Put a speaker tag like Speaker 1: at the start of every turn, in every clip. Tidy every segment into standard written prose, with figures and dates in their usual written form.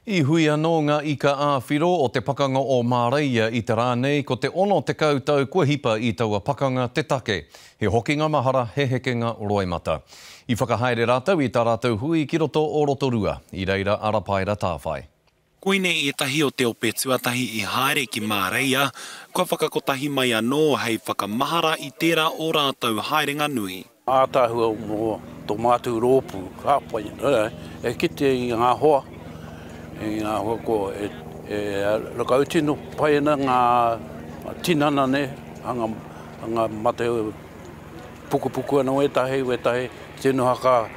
Speaker 1: I hui anō ngā ika āwhiro o te pakanga o Māraia i te rānei, ko te ono te kautau kua hipa i taua pakanga te take. He hokinga mahara, he hekenga roimata. I whakahaere rātau i tā rātau hui ki roto o Rotorua, i reira Arapaira tāwhai.
Speaker 2: Koine e tahi o te ope tuatahi i haere ki Māraia, kua whakakotahi mai anō hei whakamahara i tērā o rātau haerenga nui.
Speaker 3: Ātahua mō tō mātou rōpū, kāpai, e kite i ngā hoa. I ngā hoa ko rakau tino paena ngā tinana ne, anga mate puku ana wetahe, tino haka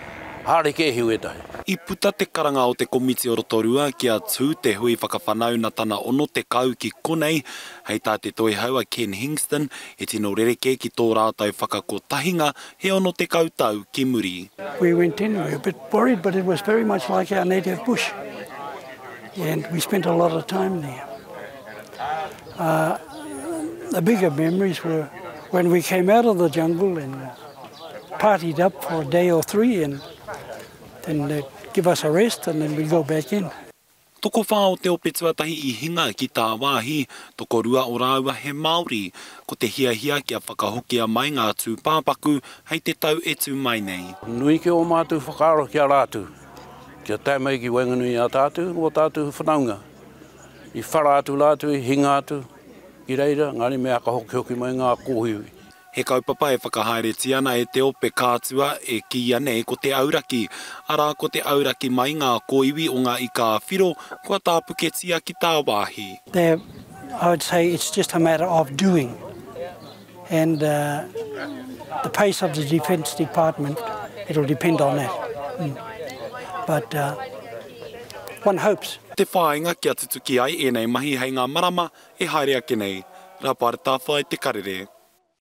Speaker 3: hāreke hi wetahe.
Speaker 2: I puta te karanga o te komiti o Rotorua kia tū te hui whakawhanau na tana ono te kau ki konei, hei tā te toi haua Ken Hingston, e tino rereke ki tō rātau whakakotahinga, he ono te kautau ki muri.
Speaker 4: We went in, we were a bit worried, but it was very much like our native bush. And we spent a lot of time there. The bigger memories were when we came out of the jungle and partied up for a day or three, and then they'd give us a rest and then we'd go back in.
Speaker 2: Toko whā o te ope tuatahi i hinga ki tā wāhi, toko rua o rāua he Māori, ko te hiahia kia whakahokia mai ngā tū pāpaku, hei te tau e tū mai nei.
Speaker 3: Nui ke o mātou whakaaro kia rātou. Kia taimai ki wanganui a tātou, o tātou whanaunga. I wharātu lātou, i hinga atu, i reira, ngāri mea ka hoki mai ngā kōhiwi.
Speaker 2: He kaupapa e whakahaere tiana e te ope kātua e kia nei ko te auraki. Arā ko te auraki mai ngā kōiwi o ngā ika whiro, kua tāpuketia ki tā wāhi.
Speaker 4: There, I would say it's just a matter of doing. And the pace of the Defence Department, it'll depend on that. But one hopes.
Speaker 2: Te whāinga kia tutuki ai e nei mahi hei ngā marama e haere ake nei. Rā pāre tāwhai te karere.